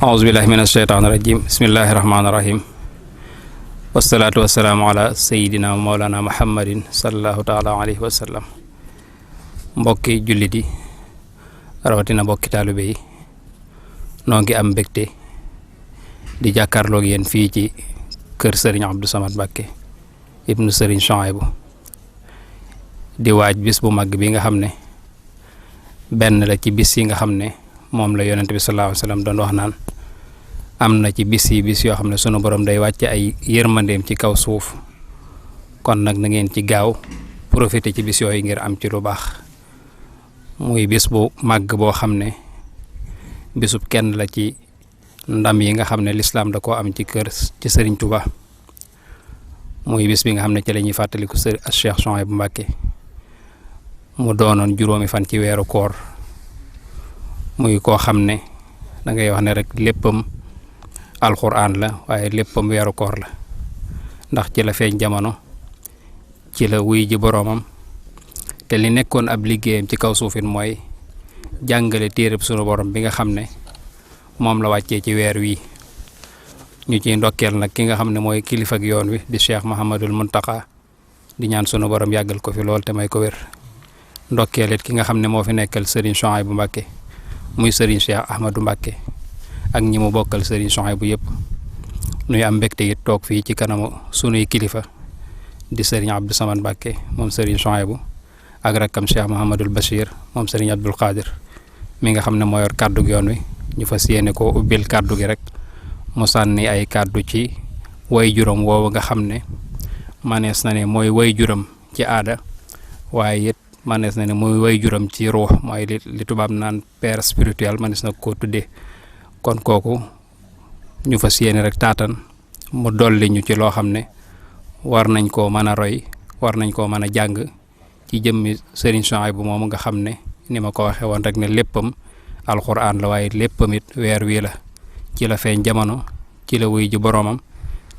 aousubillahi min asheytaani rajim bismillahi rahmaani rahim wasalaatu wasalaamu ala sayidina wa mawlana muhammadin salallahu taala alayhi wa sallam. Mbokki jullit yi rawatina mbokki taalibe yi noo ngi am mbégte di jàkkaarloog yéen fii ci kër Serigne Abdou Samad Mbacké ibnu Serigne Souhaïbou di waaj bis bu mag bi nga xam ne benn la ci bis yi nga xam ne moom la yonent bi sallallahu alayhi wa sallam doon wax naan am na ci bis yoo xam ne sunu borom day wàcc ay yërmandeem ci kaw suuf kon nag na ngeen ci gaaw profité ci bis yooyu ngir am ci lu baax. muy bis bu màgg boo xam ne bisub kenn la ci ndam yi nga xam ne lislaam da koo am ci Serigne Touba muy bis bi nga xam ne ci la ñuy fàttaliku Cheikh Souhaïbou Mbacké mu doonoon juróomi fan ci weeru koor muy koo xam ne da ngay wax ne rek léppam alxuraan la waaye léppam weeru koor la ndax ci la feeñ jamono ci la wuy ji boroomam te li nekkoon ab liggéeyam ci kaw suufin mooy jàngale téereb sunu borom bi nga xam ne moom la wàccee ci weer wi ñu ciy ndokkeel nag ki nga xam ne mooy kilifa ak yoon wi di Cheikh Mouhamadul Mountakha di ñaan sunu borom yàggal ko fi lool te may ko wér ndokkeel it ki nga xam ne moo fi nekkal Serigne Souhaïbou Mbacké muy Serigne Cheikh Ahmadou Mbacké ak ñi mu bokkal Serigne Souhaïbou yëpp nuy am mbégte it toog fii ci kanamu sunuy kilifa di Serigne Abdou Samad Mbacké moom Serigne Souhaïbou ak rakkam Cheikh Mouhamadul Bachir moom Serigne Abdoul Khadir mi nga xam ne moo yor kàddu gi yoon wi ñu fas yéene ko ubbil kàddu gi rek mu sànni ay kàddu ci way juróom woowu nga xam ne manees na ne mooy way juróom ci aada waaye it manees na ne mooy way juróom ci ruux mooy li tubaab naan père spirituel manees na koo tuddee kon kooku ñu fas yéene rek taatan mu dolli ñu ci loo xam ne war nañ koo mën a roy war nañ koo mën a jàng ci jëmmi Serigne Souhaïbou moomu nga xam ne ni ma ko waxee woon rek ne léppam alxuraan la waaye léppam it weer wii la ci la feeñ jamono ci la wuy ji boroomam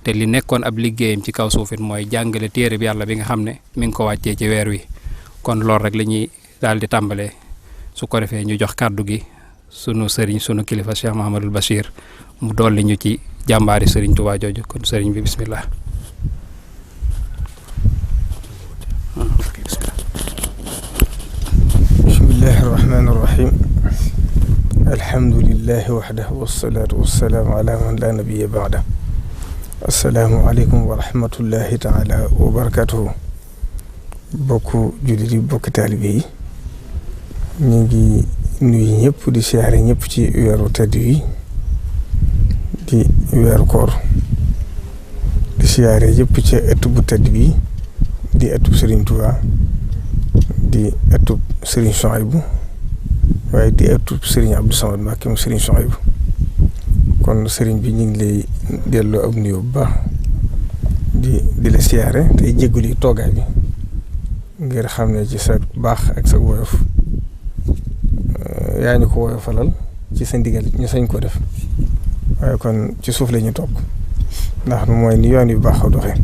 te li nekkoon ab liggéeyam ci kaw suuf it mooy jàngale téere bi yàlla bi nga xam ne mi ngi ko wàccee ci weer wi kon loolu rek la ñuy daal di tàmbalee su ko defee ñu jox kàddu gi sunu sëriñ sunu kilifa Cheikh Mouhamadul Bachir mu dolli ñu ci jàmbaari Serigne Touba jooju kon sëriñ bi bismillah. bismillahi irrahmani irrahim alhamdulilahi waxdahu wasalaatu wasalaamu ala man la nabiya baada assalaamu aleykum wa rahmatullahi taala wa barakatuhu bokku jullit yi bokki taalibe yi ñu ngi nuyu ñëpp di siyaare ñëpp ci weeru tedd yi di weeru koor di siyaare yëpp ci ëtt bu tedd bi di ëttub Serigne Touba di ëttub Serigne Souhaïbou waaye di ëttub Serigne Abdou Samad Mbacké mu Serigne Souhaïbou kon Serigne bi ñu ngi lay delloo ab nuyoo bu baax di la siyaare tey jégalu toogaay bi ngir xam ne ci sa baax ak sa woyof yaa ñu ko woyofalal ci sa ndigal ñu sañ ko def waaye kon ci suuf la ñu toog ndax mooy ni yoon yu baax a doxee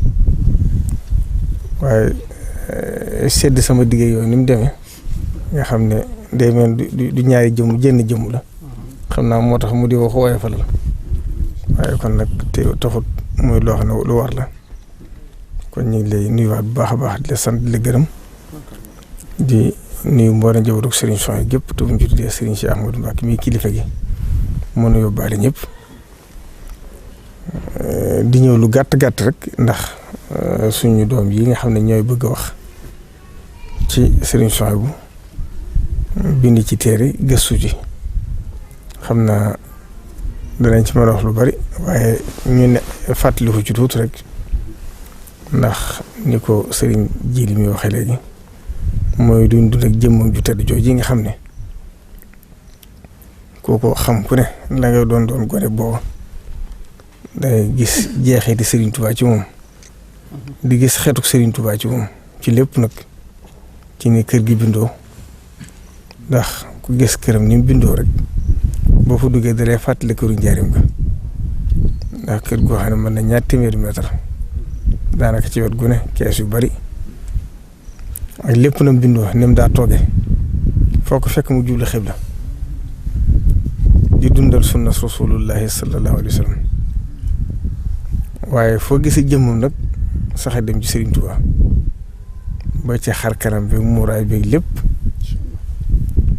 waaye sedd sama digg yooyu ni mu demee nga xam ne day mel du ñaari jëmm jenn jëmm la xam naa moo tax mu di wax woyofalal waaye kon nag te taxut muy loo xam ne lu war la kon ñu ngi lay nuyuwaat bu baax a baax di la sant di la gërëm di nuyu mboolem njabootu Serigne Souhaïbou gépp te bu ñu ci tuddee Serigne Cheikh Ahmadou Mbacké mi kilifa gi mën a yóbbaale ñëpp di ñëw lu gàtt rek ndax suñu doom yi nga xam ne ñooy bëgg a wax ci Serigne Souhaïbou bind ci téere gëstu ci xam naa danañ ci mën a wax lu bari waaye ñu ne fàttaliku ci tuuti rek ndax ni ko Serigne Djily mi waxee léegi mooy duñ dund ak jëmmam ju tedd jooju yi nga xam ne kooko xam ku ne la nga doon gone booba day gis jeexiti Serigne Touba ci moom di gis xeetu Serigne Touba ci moom ci lépp nag ci ni kër gi bindoo ndax ku gis këram ni mu bindoo rek boo fa duggee dalee fàttali këru njaarim ga ndax kër goo xam ne mën na ñaar téeméeri mètre daanaka ci wet gu ne kees yu bari ak lépp na mu bindoo ni mu daa toogee foo ko fekk mu jublu xibla di dundal sunna rasulullahi sallallahu alayhi wa sallam waaye foo gisee jëmmam nag sax dem ci Serigne Touba ba ci xar kanam bi muuraay bi lépp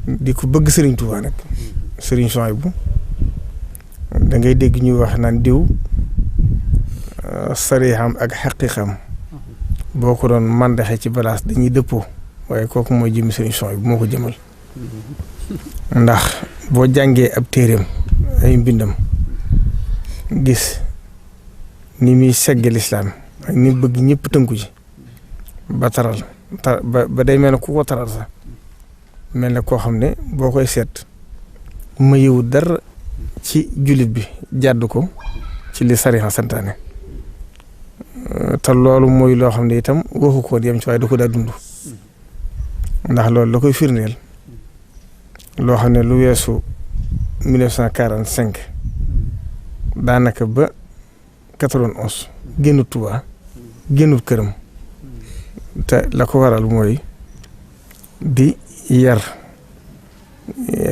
di ko bëgg Serigne Touba nag Serigne Souhaïbou da ngay dégg ñuy wax naan diw sarixam ak xaqiqam boo ko doon mandaxe ci balaas dañuy dëppoo waaye kooku mooy jëmmi Serigne Souhaïbou moo ko jëmal ndax boo jàngee ab téereem ay mbindam gis ni muy segg lislaam ak ni bëgg ñëpp tënku ci ba taral ba day mel ne ku ko taral sax mel ne koo xam ne boo koy seet ma yëwu dara ci jullit bi jàdd ko ci li sarixa santaane te loolu mooy loo xam ne itam waxu ko yem ci waaye da ko daa dund ndax loolu la koy firndeel loo xam ne lu weesu 1945 daanaka ba 91 génnut Tuubaa génnut këram te la ko waral mooy di yar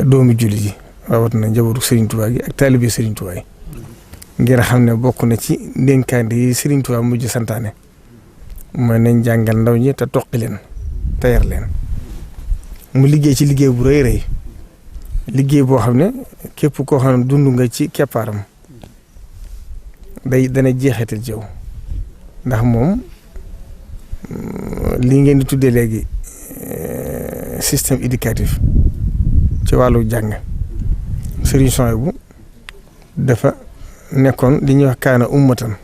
doomi jullit yi rawatina njabootu Serigne Touba gi ak taalibe Serigne Touba yi ngir xam ne bokk na ci ndénkaande yi Serigne Touba mujj santaane mooy nañ jàngal ndaw ñi te toqi leen te yar leen mu liggéey ci liggéey bu rëy rëy liggéey boo xam ne képp koo xam ne dund nga ci keppaaram dana jeexital ci yow ndax moom lii ngeen di tuddee léegi système éducatif ci wàllu jàng Serigne Souhaïbou dafa nekkoon li ñuy wax kaana ummatan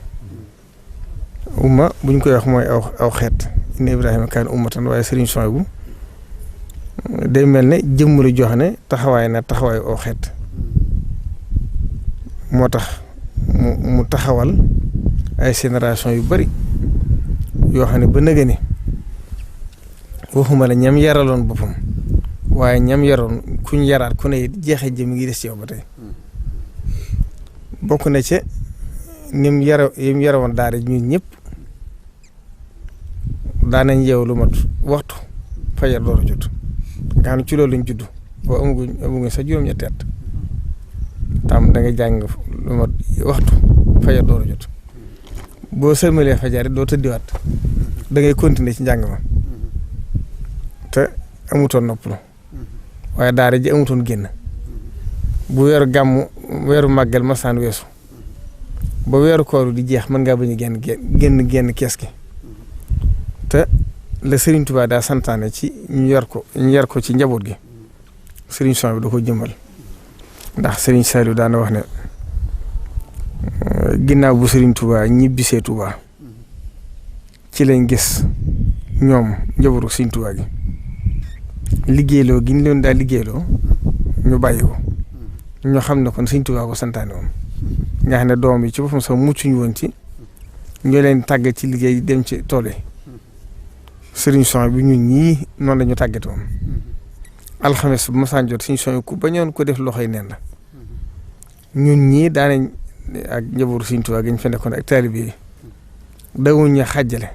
umma bu ñu koy wax mooy aw xeet inna Ibrahima kaana ummatan waaye Serigne Souhaïbou day mel ne jëmm la joo xam ne taxawaay na taxawaayu aw xeet moo tax mu taxawal ay génération yu bari yoo xam ne ba nëgë ni waxuma la ñam yaraloon boppam waaye ñam yaroon kuñ yaraat ku ne jeexee jëm ngi des ci yow ba tey bokk na ca nim yarawoon daara ñun ñëpp daanañ yeew lu mat waxtu fajar door a jot nga xam ne ci loolu lañ judd boo amaguñ sa juróom-ñetti at tam da nga jàng lu mat waxtu fajar door a jot boo sëlmalee fajar doo tëddiwaat da ngay continuer ci njàng ma te amutoon noppalu waaye daara ji amutoon génn bu weeru gàmmu weeru màggal masaan weesu ba weeru kooru di jeex mën ngaa bañ a génn kees gi te la Serigne Touba daa santaane ci ñu yar ko ci njaboot gi Serigne Souhaïbou da ko jëmbal ndax Serigne Saliou daana wax ne ginnaaw bu Serigne Touba ñibbisee Touba ci lañ gis ñoom njabootu Serigne Touba gi liggéeyloo gi ñu leen daa liggéeyloo ñu bàyyi ko ñoo xam ne kon Serigne Touba ko santaane woon nga xam ne doom yi ci boppam sax muccuñu woon ci ñoo leen tàggat ci liggéey dem ci tool yi Serigne Souhaïbou bi ñun ñii noonu la ñu tàggate woon alxames bu masaan jot Serigne Souhaïbou ku bañoon ko def loxoy neen la ñun ñii daanañ ak njabootu Serigne Touba gi ñu fa nekkoon ak taalibe yi dawuñ ñu xàjjale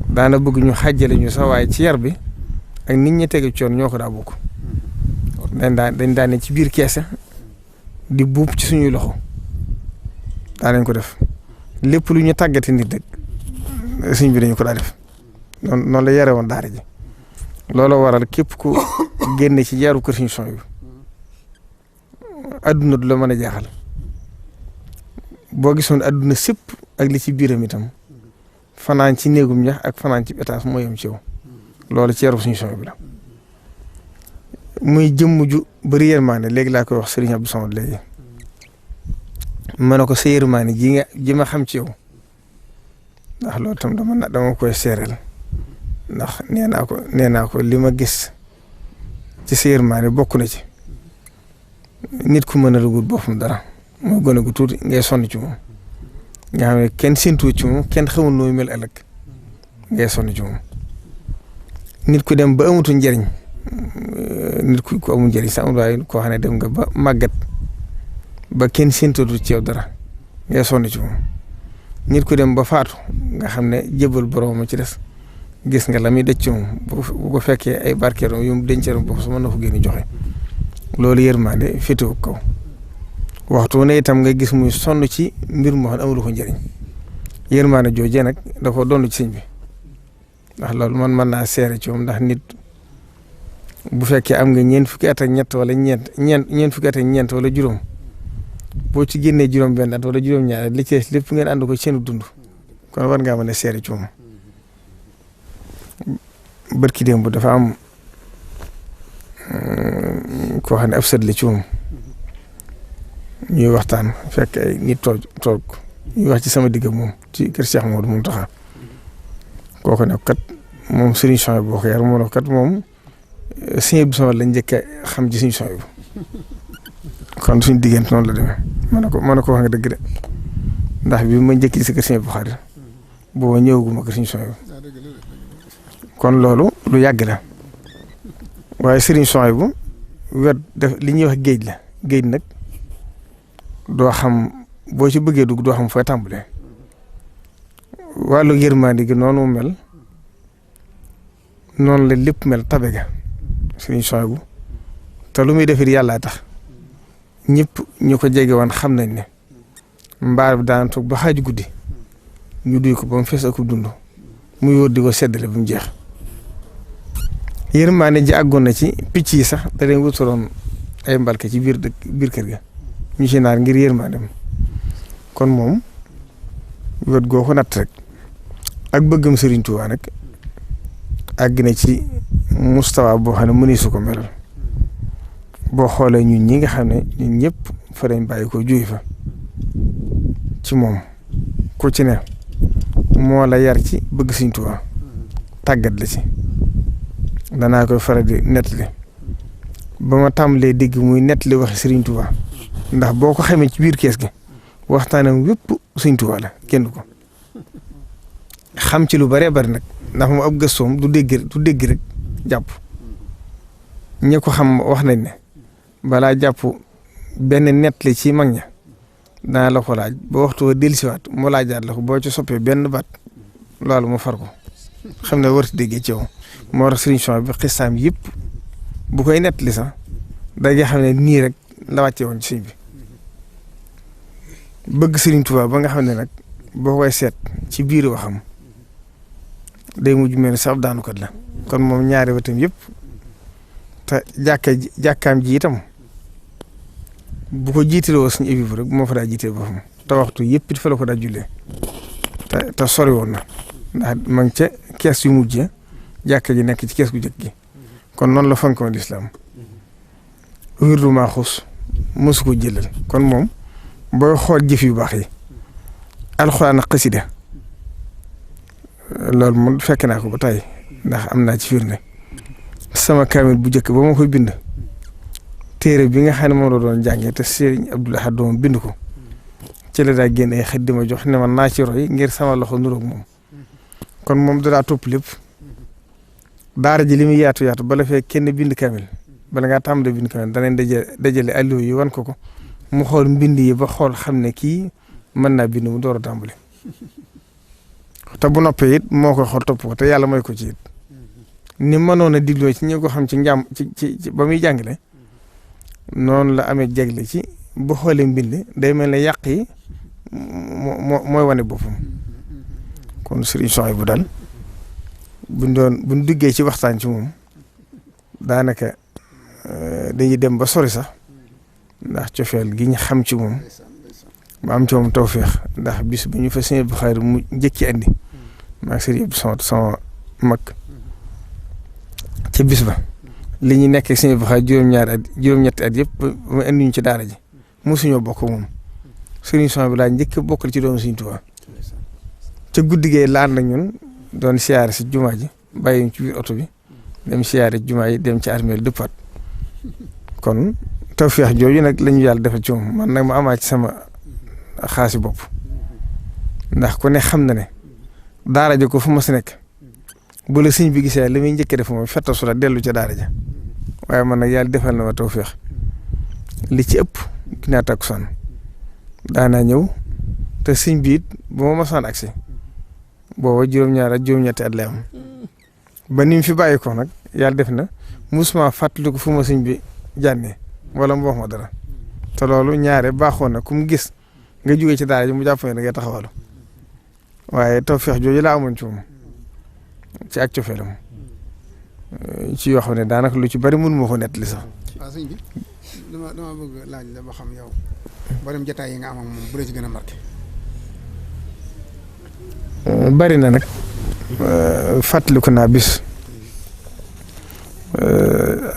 daana bëgg ñu xàjjale ñu sax waaye ci yar bi ak nit ñi tege coon ñoo ko daa bokk dañ daan ne ci biir keese di buub ci suñuy loxo daanañ ko def lépp lu ñu tàggate nit rek suñ bi dañu ko daa def noonu la yare woon daara ji loolu waral képp ku génne ci jaaru kër Serigne Souhaïbou adduna du la mën a jaaxal boo gisoon adduna sépp ak li ci biiram itam fanaan ci néegum ñax ak fanaan ci étage moo yem ci yow loolu ci yaru Serigne Souhaïbou la muy jëmm ju bëri yërmaane léegi laa koy wax Serigne Abdou Samad léegi ma ne ko sa yërmaane ji ma xam ci yow ndax loolu tam dama koy seereel ndax nee naa ko li ma gis ci sa yërmaane bokk na ci nit ku mën a dugul boppam dara mooy gone gu tuuti ngay sonn ci moom nga xam ne kenn séntu ci moom kenn xamul nooy mel ëllëg ngay sonn ci moom nit ku dem ba amutu njëriñ nit ku amul njëriñ sax amul waaye koo xam ne dem nga ba màggat ba kenn séntootu ci yow dara ngay sonn ci moom nit ku dem ba faatu nga xam ne jébal borom ci des gis nga la muy dëcc moom bu ko fekkee ay barkeeram yu mu denceeram bopp su mën na ko génn joxe loolu yërmande féetewu kaw waxtu ne itam nga gis muy sonn ci mbir moo xam ne amul ko njëriñ yërmande joojee nag da ko doon ci sëñ bi ndax loolu man mën naa seere ci moom ndax nit bu fekkee am nga ñeent fukki at ak ñett wala ñeent fukki at ak ñeent wala juróom boo ci génnee juróom-benn at wala juróom-ñaar li ci lépp ngeen ànd ko seen dund kon war ngaa mën a seere ci moom barki démb dafa am koo xam ne ab sët la ci moom ñuy waxtaan fekk ay nit toog ñuy wax ci sama digg moom ci kër Cheikh Mamadou Mountakha kooku ne kat moom Serigne Souhaïbou boo ko yar moo ne kat moom Serigne Abdou Samad lañ njëkk a xam ci Serigne Souhaïbou kon suñu diggante noonu la demee ma ne ko wax nga dëgg de ndax bi ma njëkk ci sa kër Serigne Bukhari booba ñëwaguma kër Serigne Souhaïbou kon loolu lu yàgg la waaye Serigne Souhaïbou wet def li ñuy wax géej la géej nag doo xam boo ci bëggee dugg doo xam fooy tàmbalee wàllu yërmande gi noonu mu mel noonu la lépp mel tabe ga Serigne Souhaïbou te lu muy defit yàllaa tax ñëpp ñu ko jege woon xam nañ ne mbaar bi daan toog ba xaaju guddi ñu duy ko ba mu fees ak dund mu yóor di ko seddale ba mu jeex yërmande ji àggoon na ci picc yi sax da leen wutaloon ay mbalke ci biir kër ga ñu ci naar ngir yërmandem kon moom wet goo ko natt rek ak bëggam Serigne Touba nag àgg na ci mustawa boo xam ne mëni su ko melal boo xoolee ñun ñi nga xam ne ñun ñëpp fa dañ bàyyi ko juy fa ci moom ku ci ne moo la yar ci bëgg Serigne Touba tàggat la ci danaa koy faral di nettali ba ma tàmbalee dégg muy nettali waxi Serigne Touba ndax boo ko xamee ci biir kees gi waxtaanam wépp Serigne Touba la kenn ko xam ci lu bëree bëri nag ndax moom ab gëstoom du dégg rek jàpp ñi ko xam wax nañ ne balaa jàpp benn nettali ci mag ña dana la ko laaj ba waxtu wa dellusiwaat mu laajaat la ko boo ci soppee benn baat loolu mu far ko xam ne warut déggee ci yow moo tax Serigne Souhaïbou bi xistaam yëpp bu koy nettali sax danga xam ne nii rek la wàcce woon ci sëñ bi bëgg Serigne Touba ba nga xam ne nag boo koy seet ci biir waxam day mujj mel ni sax daanukat la kon moom ñaari wetam yëpp te jàkkaam ji itam bu ko jiitaloo suñu ébi rek moo fa daa jiitee boppam te waxtu yëpp it fa la ko daa jullee te sori woon na ndax ma ngi ca kees yu mujj jàkka ji nekk ci kees gu jëkk gi kon noonu la fonkoon lislaam wirdu Maaxuus mosu ko jëlal kon moom booy xool jëf yu baax yi alxuraan ak xasida loolu moom fekk naa ko ba tey ndax am naa ci firnde sama kaamil bu njëkk ba ma koy bind téere bi nga xam ne moom la doon jàngee te Serigne Abdoul Ahad doom bind ko ci la daa génn ay xët di ma jox ne ma naa ci roy ngir sama loxo nuroog moom kon moom daa topp lépp daara ji li muy yaatu bala fee kenn bind kaamil bala ngaa tàmbalee bind kaamil danañ dajale allo yi wan ko mu xool mbind yi ba xool xam ne kii mën naa bind mu door a tàmbale te bu noppee it moo koy xool topp ko te yàlla may ko ci it ni mënoon a digloo ci ñi ko xam ci njàm ci ba muy jàngale noonu la amee jagle ci bu xoolee mbind day mel ne yàq yi mooy wane boppam kon Serigne Souhaïbou daal buñ duggee ci waxtaan ci moom daanaka dañuy dem ba sori sax ndax cofeel gi ñu xam ci moom ma am ci moom tawféex ndax bis bu ñu fa Serigne Bukhari mu njëkki andi maa ngi Serigne Abdou Samad sama mag ca bis ba li ñu nekk Serigne Bukhari juróom-ñetti at yëpp mu indi ñu ci daara ji mosuñoo bokk moom Serigne Souhaïbou laa njëkk bokkal ci doomu Serigne Touba ca guddi gee laan la ñun doon siyaare si jumaa ji bàyyi ci biir oto bi dem siyaare jumaa yi dem ci armeel dëppaat kon tawfeex jooju nag la ñu yàlla defal ci moom man nag ma amaat ci sama xaasi bopp ndax ku ne xam na ne daara ja ko fu ma si nekk bu la sëñ bi gisee li muy njëkk def moom fetta su la dellu ca daara ja waaye man nag yàlla defal na ma tawfeex li ci ëpp ginnaaw takkusaan daanaa ñëw te sëñ bi it bu ma mosaan agsi booba juróom-ñaar ak juróom-ñetti at lay am ba ni mu fi bàyyi ko nag yàlla def na musuma fàttaliku fu ma sëñ bi jànnee wala mu wax ma dara te loolu ñaare baaxoon na ku mu gis nga jógee ci daara ji mu jàpp ne da ngay taxawalu waaye tawfeex jooju laa amoon ci moom ci ak cofeelam ci yoo xam ne daanaka lu ci bari mënu ma ko nettali sax. waaw sëñ bi dama bëgg laaj la ba xam yow mboolem jotaay yi nga am ak moom bu la ci gën a marqué. bari na nag fàttaliku naa bis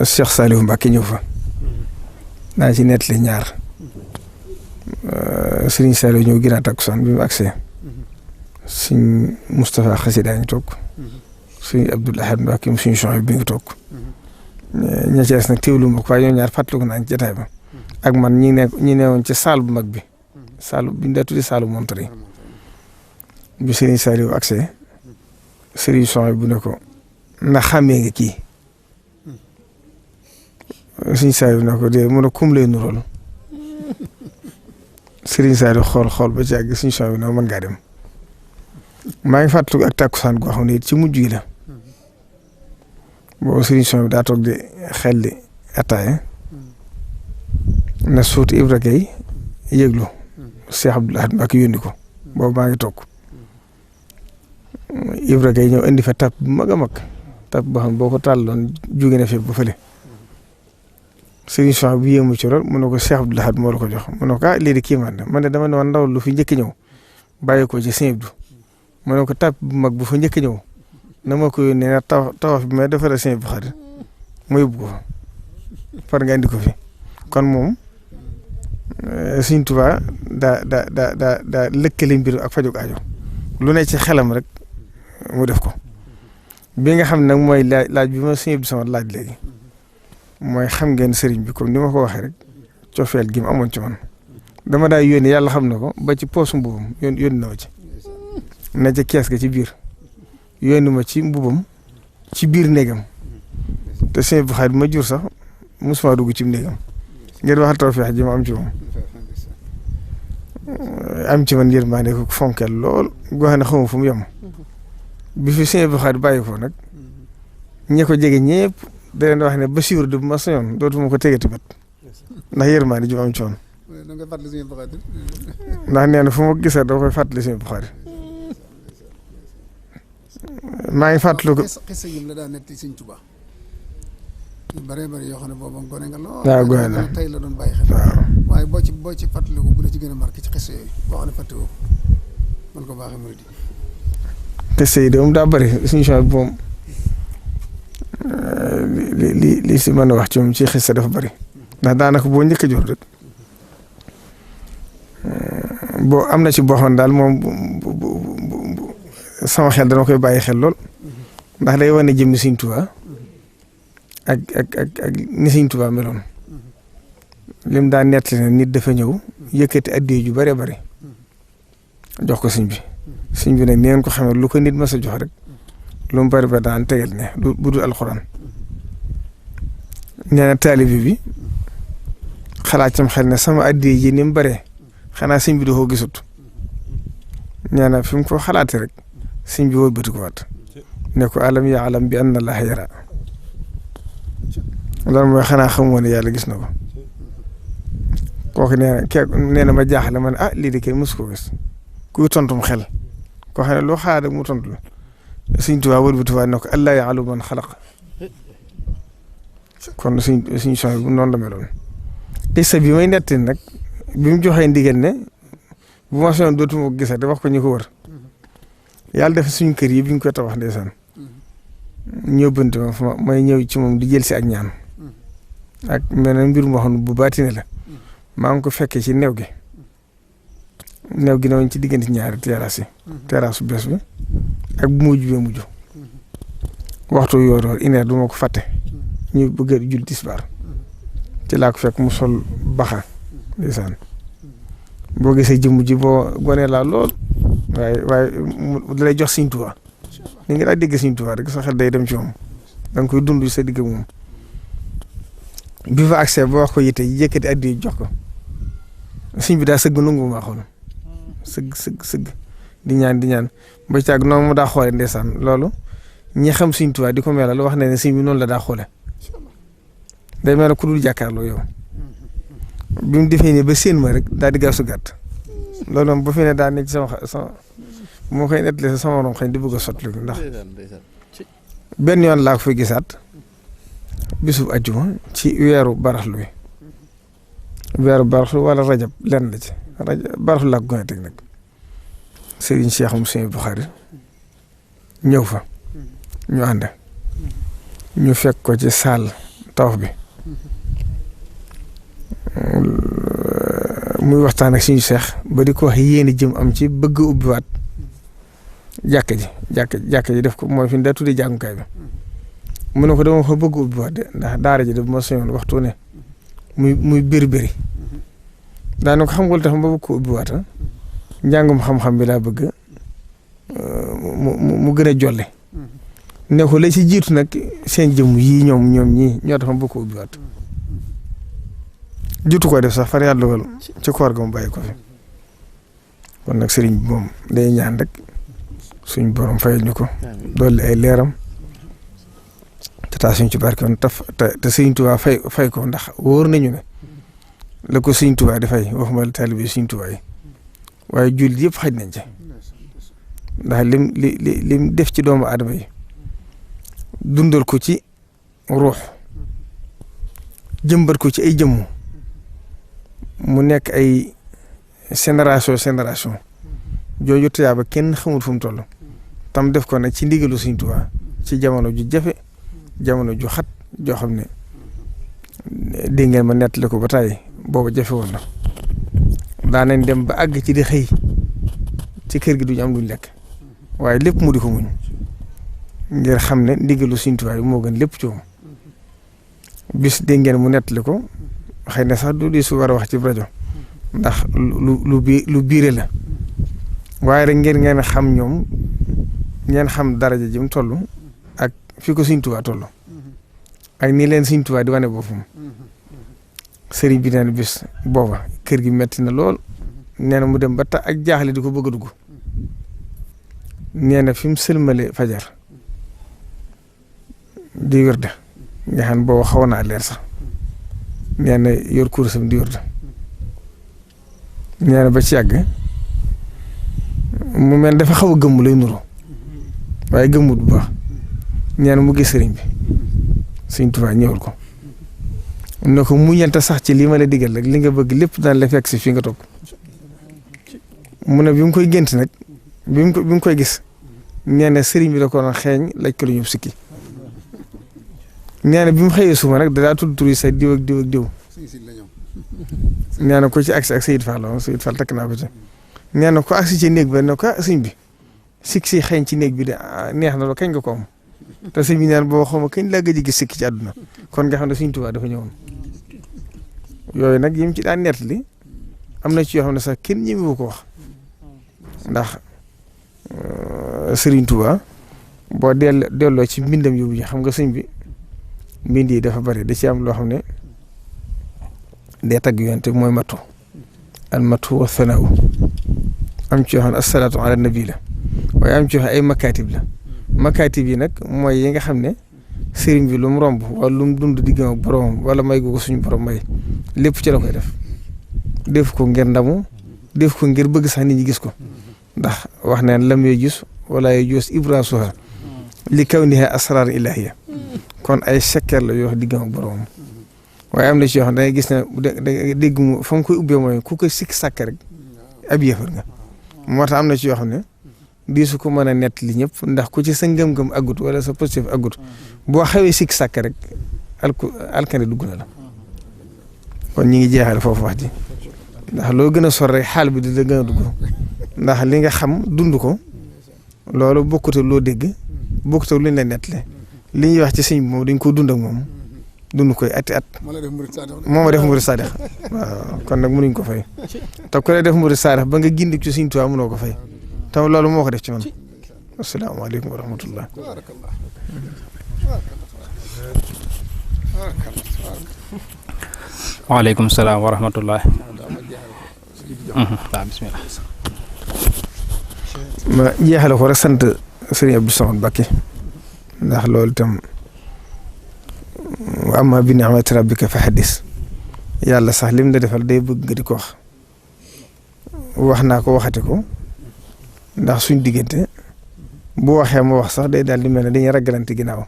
Cheikh Saliou Mbacké ñëw fa naa ci nettali ñaar Serigne Saliou ñëw ginnaaw takkusaan bi mu agsee Serigne Moustapha Xasida a ngi toog Serigne Abdoul Ahad Mbacké mu Serigne Chouaib bi ngi toog ña ci des nag teewlu ma ko waaye ñoom ñaar fàttaliku naa ci jotaay ba ak man ñi newoon ci saal bu mag bi saal bi ñu daa tuddi saalu Montre bi Serigne Saliou agsee Serigne Chouaib bu ne ko ndax xàmmee nga kii Serigne Saliou ne ko dee mu ne kum lay nurool Serigne Saliou xool ba ci àgg Serigne Chouaib bi ne mën ngaa dem maa ngi fàttaliku ak takkusaan goo xam ne ci mujj gi la boobu Serigne Chouaib bi daa toog di xelli ataaya na suuti Ibra Gueye yëglu Cheikh Abdoul Ahad Mbacké yónni ko boobu maa ngi toog Ibra Gueye ñëw indi fa tap bu mag a mag tap boo xam boo ko tàlloon jóge na fi ba fële Serigne Chouaib bi yéemu ci lool mu ne ko Cheikh Abdoul Ahad moo la ko jox mu ne ko lii de kii man de dama ne woon ndaw lu fi njëkk ñëw bàyyi ko ci Sëñ Abdou mu ne ko tap bu mag bu fa njëkk ñëw na ma ko yónnee na tawaf bi may defaree Sëñ Abdou Khadre ma yóbbu ko fa far nga indi ko fi kon moom Sëñ Tuubaa daa lëkkale mbir ak fajug aajo lu ne ci xelam rek mu def ko bi nga xam ne nag mooy laaj bi ma Sëñ Abdou sama laaj léegi mooy xam ngeen sëriñ bi comme ni ma ko waxee rek cofeel gi mu amoon ci man dama daa yónni yàlla xam na ko ba ci poosu mbubam yónni na ma ci na ca kees ga ci biir yónni ma ci mbubam ci biir néegam te Sëñ Abdou Khadre ma jur sax mosuma dugg ci néegam ngir wax tawfeex ji ma am ci moom am ci man yërmande ko fonkeel lool goo xam ne xamu fu mu yem bi fi Sëñ Abdou Khadre bàyyi ko nag ñi ko jege ñëpp da leen wax ne Basiiru de bu ma soñoon dootuma ko tegati bët ndax yërmande ji ma am ci woon ndax nee na fu ma gisee doo koy fàttali Sëñ Abdou Khadre maa ngi fàttali ko xisa yi la daa netti Sëñ Tuubaa yu bëree bëri yoo xam ne booba gone nga lool. waaw gone na tey la doon bàyyi xel. waaw waaye boo ci fàttaliku bu la ci gën a marqué ci xisa yooyu boo xam ne fàttewoo man ko baaxee murid yi. xisa yi de moom daa bëri suñu changement bi moom li si mën a wax ci moom ci xisa dafa bëri ndax daanaka boo njëkk a jot rek boo am na ci boo xam ne daal moom sama xel dana koy bàyyi xel lool ndax day wane jëm ni Sëñ Tuubaa ak ni Sëñ Tuubaa meloon lim daa nettali ne nit dafa ñëw yëkkati addiya ju bare bare jox ko sëñ bi sëñ bi nag neen ko xamee lu ko nit ma sa jox rek lu mu bari ba daan tegal ne bu dul alxuraan nee na taalibe bi xalaat cam xel ne sama addiya ji ni mu bare xanaa sëñ bi da koo gisut nee na fi mu ko xalaatee rek sëñ bi wëlbati ko waat ne ko alam ya'lam bi anna Allaha yara loolu mooy xanaa xamoo ne yàlla gis na ko kooku nee na ma jaaxle ma ne lii de kenn mësu ko gis kuy tontum xel koo xam ne loo xaar rek mu tontu la Sëñ Tuubaa wëlbati waat ne ko allaa ya'lamu man xalaq kon suñ son bu noonu la meloon xisa bi may netti nag bi mu joxee ndigal ne bu ma sonoon dootuma ko gisati wax ko ñu ko wër yàlla def suñ kër yi bi ñu koy tabax ndeysaan ñëw bënt ma may ñëw ci moom di jël si ak ñaan ak mel na mbir moo xam ne bu baatine la maa ngi ko fekkee ci new gi ne woon ci diggante ñaari terrasse yi terrasse bu bees bi ak bu mujj bee mujj waxtu yoor une heure du ma ko fàtte ñu bëgg a jul tisbaar ci laa ko fekk mu sol baxa ndeysaan boo gisee jëmm ji boo gonee laa lool waaye mu dalay jox Sëñ Tuubaa ni nga daa dégg Sëñ Tuubaa rek sa xel day dem ci moom da nga koy dund sa digg moom bi fa accès ba wax ko yitte yëkkati addi jox ko sëñ bi daa sëgg nangu maa xool sëgg di ñaan ba caag noonu mu daa xoole ndeysaan loolu ñi xam Sëñ Tuubaa di ko melal wax na ne sëñ bi noonu la daa xoole day mel ne ku dul jàkkaarloo yow bi mu defee nii ba séen ma rek daal di gaasu gàtt loolu moom bu fi ne daa nekk sama moo koy nettali sama morom xëy di bëgg a sotti ndax benn yoon laa ko fay gisaat bisub ajjuma ci weeru baraxlu wi weeru baraxlu wala rajab lenn la ci baraxlu laa ko gën a teg nag Serigne Cheikh Moussa Bukhari ñëw fa ñu ànd ñu fekk ko ci saal tawaf bi muy waxtaan ak suñu seex ba di ko wax yéen jëm am ci bëgg ubbiwaat jàkka ji def ko mooy fi mu daa tuddee jàngukaay bi mu ne ko dama ko bëgg ubbiwaat de ndax daara ji de bu ma soñoon waxtu ne muy bëri daanaka xam nga lu tax ma bëgg ko ubbiwaat njàngum xam-xam bi laa bëgg mu gën a jolle ne ko la ci jiitu nag seen jëmm yii ñoom ñii ñoo tax ma bëgg ko ubbiwaat jutu ko def sax far yàlla dogal ci koor ga mu bàyyi ko fi kon nag sëriñ bi moom day ñaan rek suñ borom fayal ñu ko dolli ay leeram te taa suñ ci barkeem te sëriñ Tuubaa fay ko ndax wóor nañu ne la ko sëriñ Tuubaa di fay waxuma la taalibe sëriñ Tuubaa yi waaye jullit yëpp xaj nañ ci ndax lim def ci doomu aadama yi dundal ko ci ruux jëmbat ko ci ay jëmm mu nekk ay génération jooju tuyaaba kenn xamul fu mu toll tam def ko nag ci ndigalu Sëriñ Tuubaa ci jamono ju jafe jamono ju xat joo xam ne dégg ngeen ma nettali ko ba tàyyi booba jafe woon na daanañ dem ba àgg ci di xëy ci kër gi duñu am luñ lekk waaye lépp mu di ko muñ ngir xam ne ndigalu Sëriñ Tuubaa moo gën lépp ci moom bis dégg ngeen mu nettali ko xëy na sax du di su war a wax ci rajo ndax lu biire la waaye rek ngeen ngeen xam ñoom ngeen xam daraja ji mu toll ak fi ko Sëriñ Tuubaa toll ak ni leen Sëriñ Tuubaa di wane boppam sëriñ bi neen bis booba kër gi metti na lool nee na mu dem ba ta ak jaaxle di ko bëgg a dugg nee na fi mu sëlmale fajar di wërda nga xam booba xaw naa leer sax nee na yor kursam di wërda nee na ba ci yàgg mu mel dafa xaw a gëmm lay nuru waaye gëmmut bu baax nee na mu gis sëriñ bi Sëriñ Tuubaa ñëwal ko ne ko muñante sax ci lii ma la digal rek li nga bëgg lépp daan la fekk si fi nga toog mu ne bi mu koy gént nag bi mu koy gis nee na sëriñ bi da ko doon xeeñ laaj ko lu ñu sikki nee na bi mu xëyee suba nag daa tudd tur yi say diw ak diw ak diw nee na ko ci agsi ak Sayid Fall takk naa ko ci nee na ko agsi ci néeg ba ne ko sëñ bi sikk si xeeñ ci néeg bi de neex na la kañ nga ko am te sëñ bi neen boo xawma kañ laa gëj a gis sikki ci àdduna kon nga xam ne Sëriñ Tuubaa dafa ñëwoon yooyu nag yi mu ci daan nettali am na ci yoo xam ne sax kenn ñemewu ko wax ndax Sëriñ Tuubaa boo delloo ci mbindam yóbbu yi xam nga sëñ bi mbind yi dafa bari da ci am loo xam ne day tagg yonte mooy matu al matu wa sanaaw am ci yoo xam ne asalaatu ala nabi la waaye am ci yoo xam ne ay makaatib la makaatib yi nag mooy yi nga xam ne sëriñ bi lu mu romb wala lu mu dund diggam ak boromam wala may gu ko suñu borom may lépp ci la koy def ko ngir ndamu def ko ngir bëgg sax nit ñi gis ko ndax wax neen lam yoo gis wala yoo joos ibrasuha li kawniha asrar ilahiya kon ay sekkeel la yoo wax diggam ak boromam waaye am na ci yoo xam ne dangay gis ne da dégg mu fa mu koy ubbee mooy ku koy sikk sàkk rek ab yéefar nga moo tax am na ci yoo xam ne di su ko mën a nett li ñëpp ndax ku ci sa ngëm-ngëm aggut wala sa positif aggut boo xawee sikk sàkk rek alkane dugg na la kon ñi ngi jeexal foofu wax ji ndax loo gën a sor rek xaal bi di la gën a dugg ndax li nga xam dund ko loolu bokkute loo dégg bokkute lu ñu la nettali li ñuy wax ci sëñ bi moom dañ ko dund ak moom dund koy ati at moom a def murid saadix waaw kon nag mënuñ ko fay te ku lay def murid saadix ba nga gindi ci Sëñ Tuubaa mënoo ko fay te loolu moo ko def ci man asalaamaaleykum wa rahmatullah waaleykum salaam wa rahmatullah waaw bismillah ma jeexale ko rek sant Sëriñ Abdou Samad Mbacké ndax loolu itam wa amma bi ni'mati rabbika fa haddis yàlla sax lim la defal day bëgg nga di ko wax naa ko waxati ko ndax suñ diggante bu waxee ma wax sax day daal di mel ne dañuy ragalante ginnaaw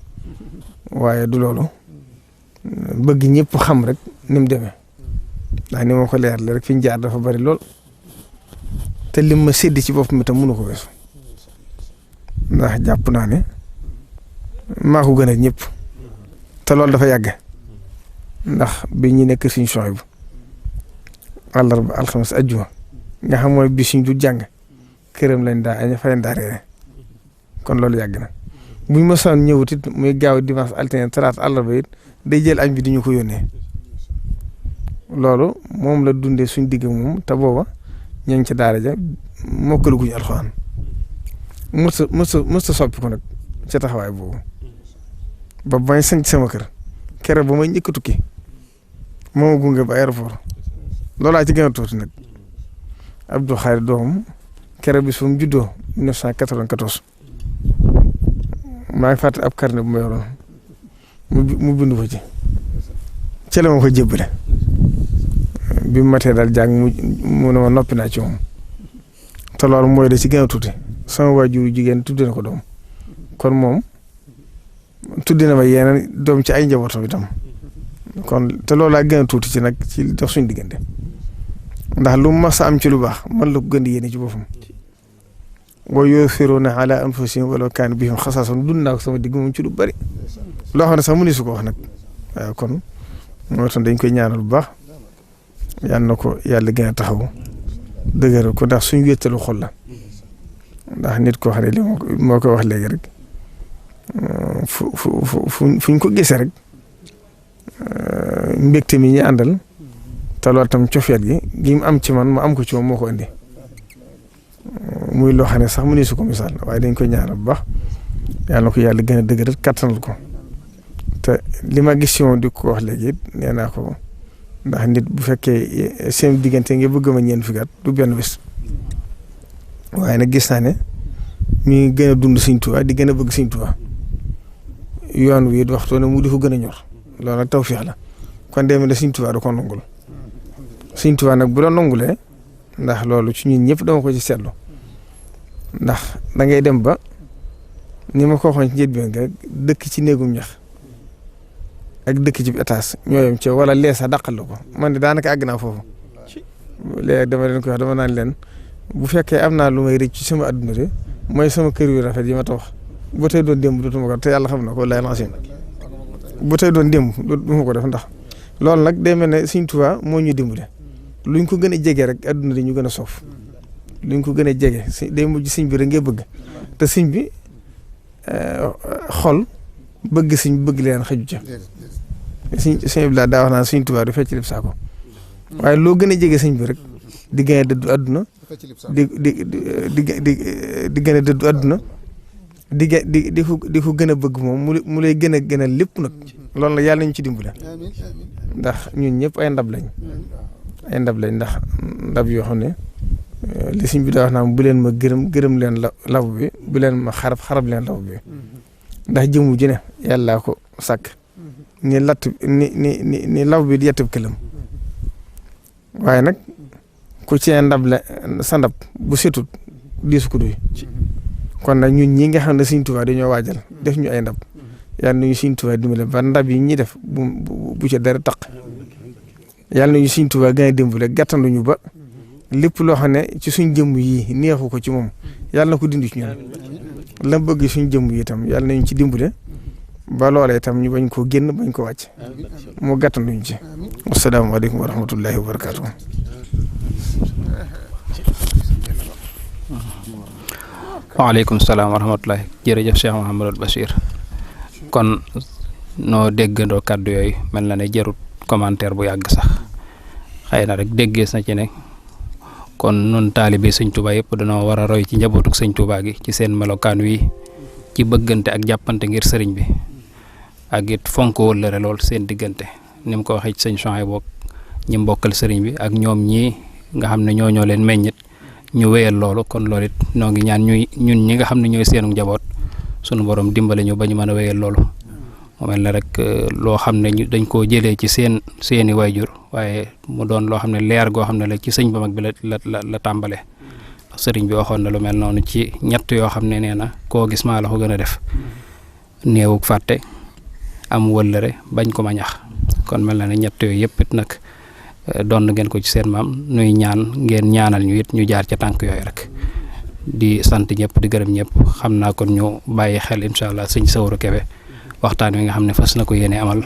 waaye du loolu bëgg ñëpp xam rek ni mu demee ndax ni ma ko leer la rek fi ñu jaar dafa bari lool te lim ma séddi ci boppam itam mënu ko weesu ndax jàpp naa ne maa ko gën a ñëpp te loolu dafa yàgg ndax bi ñu nekk suñu soxla bu àllarba alxames ajjuma nga xam mooy bi suñ du jàng këram lañ daa añ fa lañ daa reere kon loolu yàgg na buñ ma sonn ñëwut it muy gaaw dimanche altine talaata àllarba it day jël añ bi di ñu ko yónnee loolu moom la dundee suñ digg moom te booba ña ngi ca daara ja mokkaluguñu alxuraan mësta soppi ko nag ca taxawaay boobu ba may sanc sama kër keroog ba may njëkk a tukki moo ma gunge ba aéroport loolaa ci gën a tuuti nag Abdou Khari doom keroog bis fu mu juddoo 1994 maa ngi fàtte ab carnet bu ma yoroon mu bind ko ci la ma ko jébbale bi mu matee daal jàng mu ne ma noppi naa ci moom te loolu mooy da ci gën a tuuti sama waajuru jigéen tudde na ko doom kon moom tudde na ma yeneen doom ci ay njabootam itam kon te loolu laa gën a tuuti ci nag ci dox suñu diggante ndax lu mas a am ci lu baax man la ko gën di yéene ci boppam wa yu'thiruuna alaa anfusihim walaw kaana bihim xasaasatun dund naa ko sama digg moom ci lu bari loo xam ne sax mëneesu ko wax nag waaw kon moo tax dañ koy ñaanal bu baax yal na ko yàlla gën a taxaw dëgëral ko ndax suñu wéttalu xol la ndax nit koo xam ne li moo ko wax léegi rek fuñ ko gisee rek mbégte mi ñu àndal te loolu tam cofeet gi mu am ci man ma am ko ci moom moo ko indi muy loo xam ne sax mëneesu ko misaal waaye dañ koy ñaanal bu baax yal na ko yàlla gën a dëgëral kattanal ko te li ma gis ci moom di ko wax léegi it nee naa ko ndax nit bu fekkee seen diggante nga bëgg ma ñeent fukki at du benn bés waaye nag gis naa ne mi ngi gën a dund Sëñ Tuubaa di gën a bëgg Sëñ Tuubaa yoon wi it waxtu ne mu di ko gën a ñor loolu nag tawfeex la kon demee ne Sëñ Tuubaa da ko nangul Sëñ Tuubaa nag bu la nangulee ndax loolu ci ñun ñëpp dama ko ci seetlu ndax da ngay dem ba ni ma ko waxoon ci njëlbéen nga dëkk ci néegum ñax ak dëkk ci étage ñoo yem ci wala lee sax dàqal la ko man de daanaka àgg naa foofu léegi dama leen ko wax dama naan leen bu fekkee am naa lu may rëcc ci sama adduna de mooy sama kër yu rafet yi ma tabax bu tey doon démb dootuma ko te yàlla xam na ko lay lancé bu tey doon démb dootuma ko def ndax loolu nag day mel ne Sëñ Tuubaa moo ñu dimbale luñ ko gën a jege rek adduna di ñu gën a soof luñ ko gën a jege si day mujj sëñ bi rek ngay bëgg te sëñ bi xol bëgg sëñ bëgg leen xëju ca sëñ bi daa wax naan Sëñ Tuubaa du fecc lib saako waaye loo gën a jege sëñ bi rek di gën a dëddu àdduna di gën a dëddu àdduna di ko gën a bëgg moom mu lay gën a gën a lépp nag loolu la yàlla nañu ci dimbale ndax ñun ñëpp ay ndab lañ ndax ndab yoo xam ne li sëñ bi daa wax naan bu leen ma gërëm leen law bi bu leen ma xarab leen law bi ndax jëmu ji ne yàllaa ko sàkk ni law bi di yettub këlam waaye nag ku ci ndab la sa ndab bu setut diisu ko doy kon nag ñun ñi nga xam ne Sëñ Tuubaa dañoo waajal def ñu ay ndab yàlla nañu Sëñ Tuubaa dimbale ba ndab yi ñuy def bu ca dara taq yàlla nañu Sëñ Tuubaa gën a dimbale gàttanduñu ba lépp loo xam ne ci suñ jëmm yi neexu ko ci moom yàlla na ko dindi ci ñun la bëgg suñ jëmm yi itam yàlla nañu ci dimbale ba loolee itam ñu bañ koo génn bañ ko wàcc moo gàttanduñu ci wasalaamaaleykum wa rahmatullahi wa barakaatu. waaleykum salaam wa rahmatullahi jërëjëf Cheikh Mouhamadul Bachir kon noo déggandoo kàddu yooyu mel na ne jarut commentaire bu yàgg sax xëy na rek déggees na ci ne kon nun taalibe Sëñ Tuubaa yëpp dañoo war a roy ci njabootuk Sëñ Tuubaa gi ci seen melokaan wi ci bëggante ak jàppante ngir sëriñ bi ak it fonk wëllëre lool seen diggante ni mu ko waxee ci sëñ Souhaïbou ñi mbokkal sëriñ bi ak ñoom ñii nga xam ne ñoo leen meññit ñu wéyal loolu kon loolu it noo ngi ñaan ñun ñi nga xam ne ñooy seenu njaboot sunu borom dimbale ñu ba ñu mën a wéyal loolu mu mel ne rek loo xam ne dañ koo jëlee ci seeni wayjur waaye mu doon loo xam ne leer goo xam ne la ci sëñ ba mag bi la tàmbale sëriñ bi waxoon na lu mel noonu ci ñett yoo xam ne nee na koo gis maa la ko gën a def néewug fàtte am wëllëre bañ ko ma ñax kon mel na ne ñett yooyu yëpp it nag doon ngeen ko ci seen maam nuy ñaan ngeen ñaanal ñu it ñu jaar ca tànk yooyu rek di sant ñëpp di gërëm ñëpp xam naa kon ñu bàyyi xel incha allah sëñ Sawru Kebe waxtaan wi nga xam ne fas na ko yéene amal